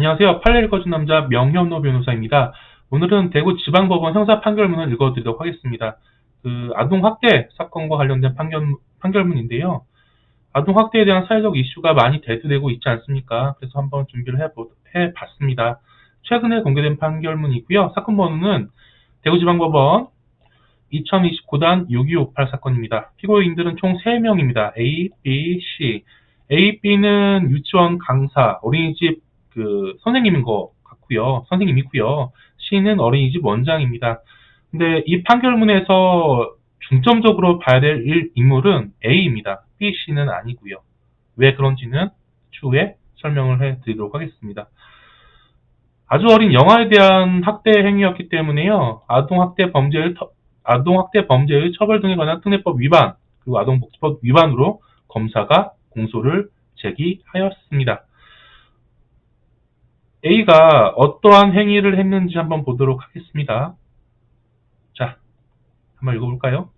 안녕하세요. 판례 읽어준 남자 명현호 변호사입니다. 오늘은 대구지방법원 형사판결문을 읽어드리도록 하겠습니다. 아동학대 사건과 관련된 판결문인데요. 아동학대에 대한 사회적 이슈가 많이 대두되고 있지 않습니까? 그래서 한번 준비를 해봤습니다. 최근에 공개된 판결문이고요. 사건 번호는 대구지방법원 2029단 6258 사건입니다. 피고인들은 총 3명입니다. A, B, C. A, B는 유치원 강사, 어린이집 선생님인 것 같고요. 선생님이고요. C는 어린이집 원장입니다. 근데 이 판결문에서 중점적으로 봐야 될 인물은 A입니다. B, C는 아니고요. 왜 그런지는 추후에 설명을 해드리도록 하겠습니다. 아주 어린 영아에 대한 학대 행위였기 때문에요. 아동학대 범죄의 처벌 등에 관한 특례법 위반, 그리고 아동복지법 위반으로 검사가 공소를 제기하였습니다. A가 어떠한 행위를 했는지 한번 보도록 하겠습니다. 자, 한번 읽어볼까요?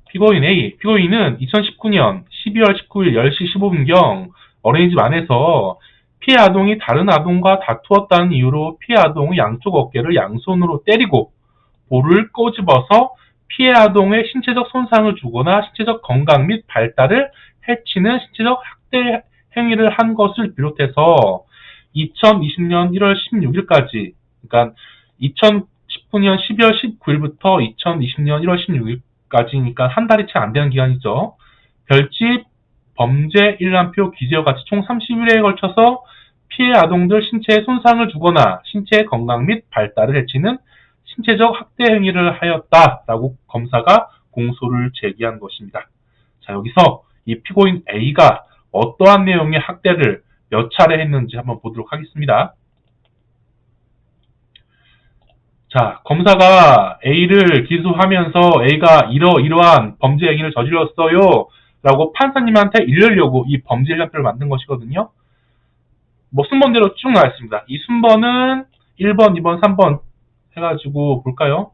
피고인 A. 피고인은 2019년 12월 19일 10시 15분경 어린이집 안에서 피해 아동이 다른 아동과 다투었다는 이유로 피해 아동의 양쪽 어깨를 양손으로 때리고 볼을 꼬집어서 피해 아동의 신체적 손상을 주거나 신체적 건강 및 발달을 해치는 신체적 학대 행위를 한 것을 비롯해서 2020년 1월 16일까지, 그러니까 2019년 12월 19일부터 2020년 1월 16일까지니까 한 달이 채 안 되는 기간이죠. 별집 범죄 일람표 기재와 같이 총 30일에 걸쳐서 피해 아동들 신체에 손상을 주거나 신체 건강 및 발달을 해치는 신체적 학대 행위를 하였다라고 검사가 공소를 제기한 것입니다. 자, 여기서 이 피고인 A가 어떠한 내용의 학대를 몇 차례 했는지 한번 보도록 하겠습니다. 자, 검사가 A를 기소하면서 A가 이러한 범죄 행위를 저질렀어요 라고 판사님한테 일러려고 이 범죄 일람표를 만든 것이거든요. 뭐 순번대로 쭉 나와 있습니다. 이 순번은 1번, 2번, 3번 해가지고 볼까요?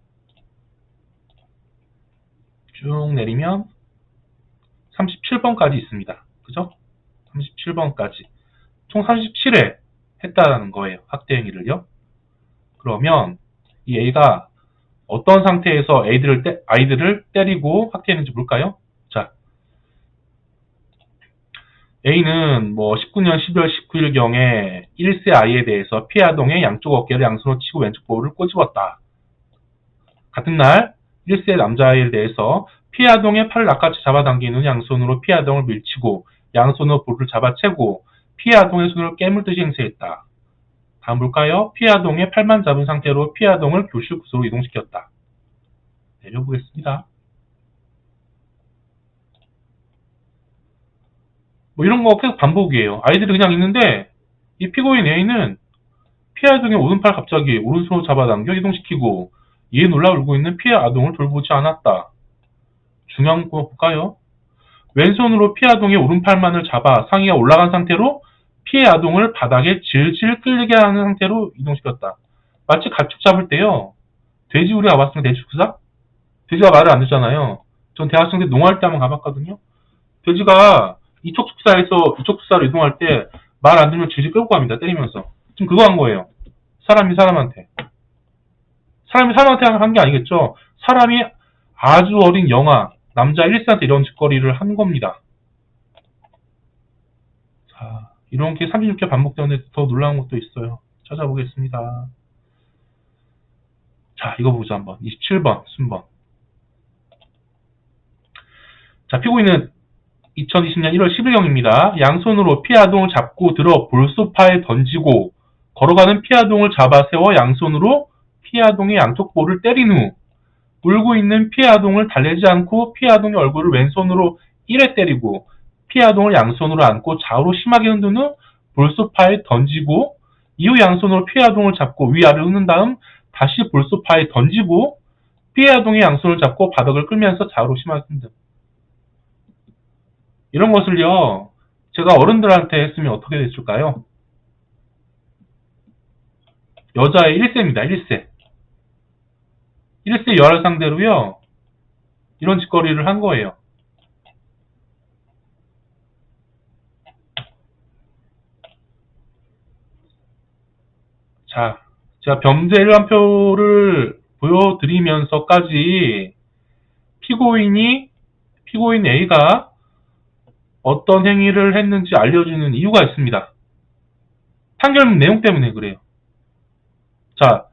쭉 내리면 37번까지 있습니다. 그죠? 37번까지. 총 37회 했다라는 거예요. 학대 행위를요. 그러면 이 A가 어떤 상태에서 아이들을 때리고 학대했는지 볼까요? 자, A는 19년 12월 19일경에 1세 아이에 대해서 피해 아동의 양쪽 어깨를 양손으로 치고 왼쪽 볼을 꼬집었다. 같은 날 1세 남자아이에 대해서 피해 아동의 팔을 낚아채 잡아당긴 후 양손으로 피해 아동을 밀치고 양손으로 볼을 잡아채고 피해 아동의 손을 깨물듯이 행세했다. 다음 볼까요? 피해 아동의 팔만 잡은 상태로 피해 아동을 교실 구석으로 이동시켰다. 내려보겠습니다. 이런 거 계속 반복이에요. 아이들이 그냥 있는데 이 피고인 A는 피해 아동의 오른팔 갑자기 오른손으로 잡아당겨 이동시키고 이에 놀라 울고 있는 피해 아동을 돌보지 않았다. 중요한 거 볼까요? 왼손으로 피해 아동의 오른팔만을 잡아 상의가 올라간 상태로 피해 아동을 바닥에 질질 끌리게 하는 상태로 이동시켰다. 마치 가축 잡을 때요. 돼지 우리 가봤으면 돼지 축사? 돼지가 말을 안 듣잖아요. 전 대학생 때 농할 때 한번 가봤거든요. 돼지가 이쪽 축사에서 이쪽 축사로 이동할 때 말 안 들으면 질질 끌고 갑니다. 때리면서. 지금 그거 한 거예요. 사람이 사람한테 한 게 아니겠죠. 사람이 아주 어린 영아, 남자 1세한테 이런 짓거리를 한 겁니다. 자, 이런 게 36개 반복되는데 더 놀라운 것도 있어요. 찾아보겠습니다. 자, 이거 보자 한번. 27번 순번. 자, 피고인은 2020년 1월 10일경입니다. 양손으로 피해 아동을 잡고 들어 볼소파에 던지고 걸어가는 피해 아동을 잡아 세워 양손으로 피해 아동의 양쪽 볼을 때린 후 울고 있는 피해 아동을 달래지 않고 피해 아동의 얼굴을 왼손으로 1회 때리고 피해 아동을 양손으로 안고 좌우로 심하게 흔든 후 볼소파에 던지고 이후 양손으로 피해 아동을 잡고 위아래로 흔든 다음 다시 볼소파에 던지고 피해 아동의 양손을 잡고 바닥을 끌면서 좌우로 심하게 흔든. 이런 것을요, 제가 어른들한테 했으면 어떻게 됐을까요? 여자의 1세입니다. 1세. 1세 여아를 상대로요, 이런 짓거리를 한 거예요. 자, 제가 범죄 일반표를 보여드리면서까지 피고인 A가 어떤 행위를 했는지 알려주는 이유가 있습니다. 판결문 내용 때문에 그래요. 자,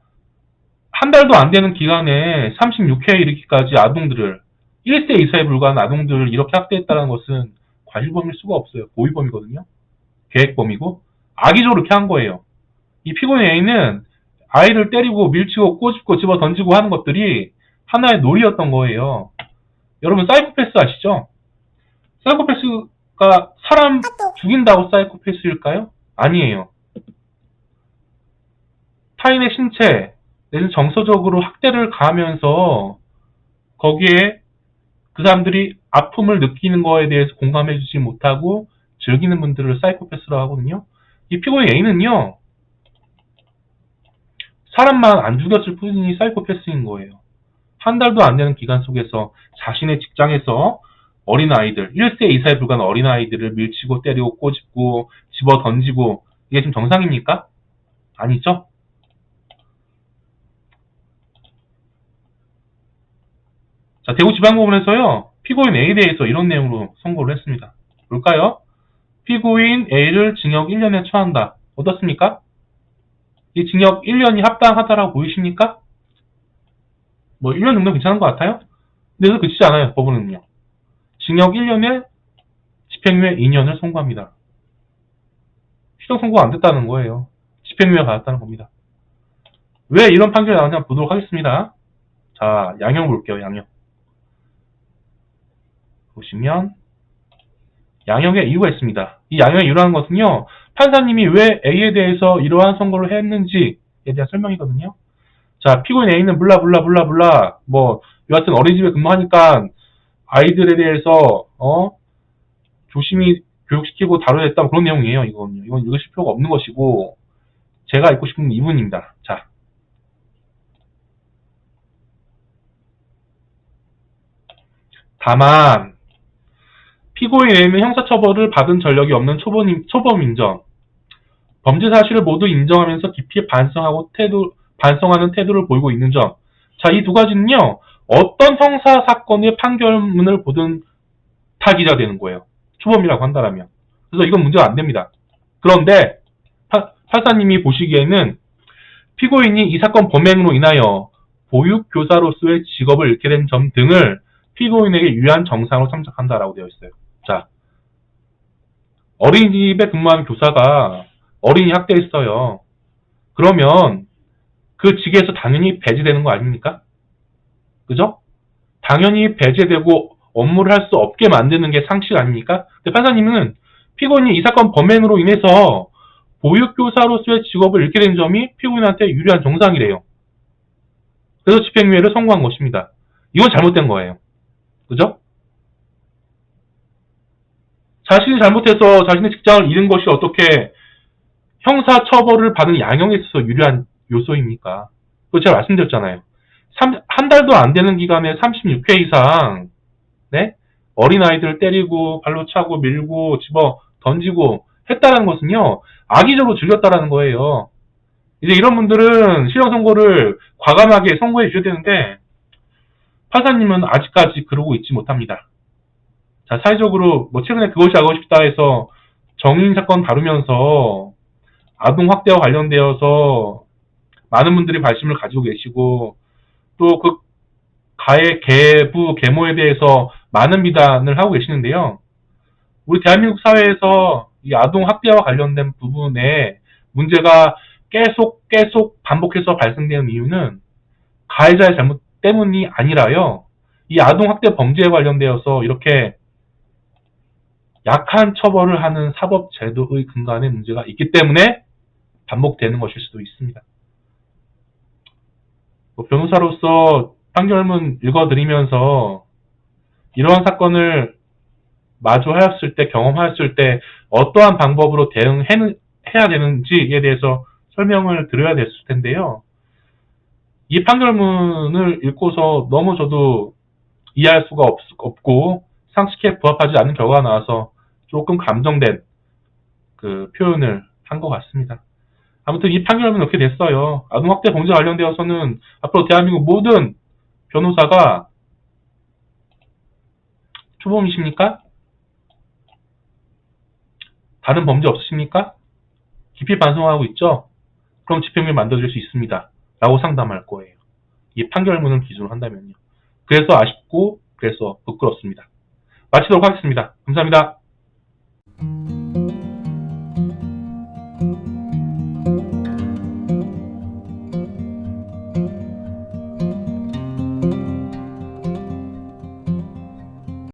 한 달도 안 되는 기간에 36회에 이르기까지 아동들을 1세 이사에 불과한 아동들을 이렇게 학대했다는 것은 과실범일 수가 없어요. 고의범이거든요. 계획범이고 악의적으로 이렇게 한 거예요. 이 피고인 A는 아이를 때리고 밀치고 꼬집고 집어 던지고 하는 것들이 하나의 놀이였던 거예요. 여러분 사이코패스 아시죠? 사이코패스가 사람 죽인다고 사이코패스일까요? 아니에요. 타인의 신체 내지는 정서적으로 학대를 가하면서 거기에 그 사람들이 아픔을 느끼는 거에 대해서 공감해주지 못하고 즐기는 분들을 사이코패스라고 하거든요. 이 피고인 A는요, 사람만 안 죽였을 뿐이니 사이코패스인 거예요. 한 달도 안 되는 기간 속에서 자신의 직장에서 어린아이들, 1세 이사에 불과한 어린아이들을 밀치고 때리고 꼬집고 집어 던지고 이게 지금 정상입니까? 아니죠? 자, 대구지방법원에서요, 피고인 A에 대해서 이런 내용으로 선고를 했습니다. 볼까요? 피고인 A를 징역 1년에 처한다. 어떻습니까? 이 징역 1년이 합당하다라고 보이십니까? 뭐 1년 정도 괜찮은 것 같아요? 근데 그치지 않아요, 법원은요. 징역 1년에 집행유예 2년을 선고합니다. 실형 선고가 안 됐다는 거예요. 집행유예가 받았다는 겁니다. 왜 이런 판결이 나왔는지 한번 보도록 하겠습니다. 자, 양형 볼게요, 양형. 보시면 양형의 이유가 있습니다. 이 양형의 이유라는 것은요, 판사님이 왜 A에 대해서 이러한 선고를 했는지에 대한 설명이거든요. 자, 피고인 A는 블라블라블라블라 뭐 여하튼 어린이집에 근무하니까 아이들에 대해서 조심히 교육시키고 다뤄야 했다 그런 내용이에요. 이건 읽으실 필요가 없는 것이고 제가 읽고 싶은 이분입니다. 자, 다만 피고인 A는 형사처벌을 받은 전력이 없는 초범인정, 범죄 사실을 모두 인정하면서 깊이 반성하는 태도를 보이고 있는 점. 자, 이 두 가지는요, 어떤 형사 사건의 판결문을 보든 타기자 되는 거예요. 초범이라고 한다면. 그래서 이건 문제가 안 됩니다. 그런데 판사님이 보시기에는 피고인이 이 사건 범행으로 인하여 보육교사로서의 직업을 잃게 된 점 등을 피고인에게 유한 정상으로 참작한다라고 되어 있어요. 자, 어린이집에 근무하는 교사가 어린이 학대했어요. 그러면 그 직에서 당연히 배제되는 거 아닙니까? 그죠? 당연히 배제되고 업무를 할 수 없게 만드는 게 상식 아닙니까? 근데 판사님은 피고인이 이 사건 범행으로 인해서 보육교사로서의 직업을 잃게 된 점이 피고인한테 유리한 정상이래요. 그래서 집행유예를 선고한 것입니다. 이건 잘못된 거예요. 그죠? 자신이 잘못해서 자신의 직장을 잃은 것이 어떻게 형사처벌을 받은 양형에 있어서 유리한 요소입니까? 그거 제가 말씀드렸잖아요. 한 달도 안 되는 기간에 36회 이상 네? 어린아이들 때리고 발로 차고 밀고 집어 던지고 했다는 것은요, 악의적으로 즐겼다라는 거예요. 이제 이런 분들은 실형 선고를 과감하게 선고해 주셔야 되는데 판사님은 아직까지 그러고 있지 못합니다. 자, 사회적으로 뭐 최근에 그것이 알고 싶다 해서 정인 사건 다루면서 아동 학대와 관련되어서 많은 분들이 관심을 가지고 계시고 또 그 가해 계부 계모에 대해서 많은 비난을 하고 계시는데요. 우리 대한민국 사회에서 이 아동 학대와 관련된 부분에 문제가 계속 반복해서 발생되는 이유는 가해자의 잘못 때문이 아니라요. 이 아동 학대 범죄에 관련되어서 이렇게 약한 처벌을 하는 사법 제도의 근간에 문제가 있기 때문에 반복되는 것일 수도 있습니다. 변호사로서 판결문 읽어드리면서 이러한 사건을 마주하였을 때, 경험하였을 때 어떠한 방법으로 대응해야 되는지에 대해서 설명을 드려야 됐을 텐데요. 이 판결문을 읽고서 너무 저도 이해할 수가 없고 상식에 부합하지 않는 결과가 나와서 조금 감정된 그 표현을 한 것 같습니다. 아무튼 이 판결문은 이렇게 됐어요. 아동학대 범죄 관련되어서는 앞으로 대한민국 모든 변호사가 초범이십니까? 다른 범죄 없으십니까? 기피 반성하고 있죠? 그럼 집행유예 만들어줄 수 있습니다. 라고 상담할 거예요. 이 판결문을 기준으로 한다면요. 그래서 아쉽고 그래서 부끄럽습니다. 마치도록 하겠습니다. 감사합니다.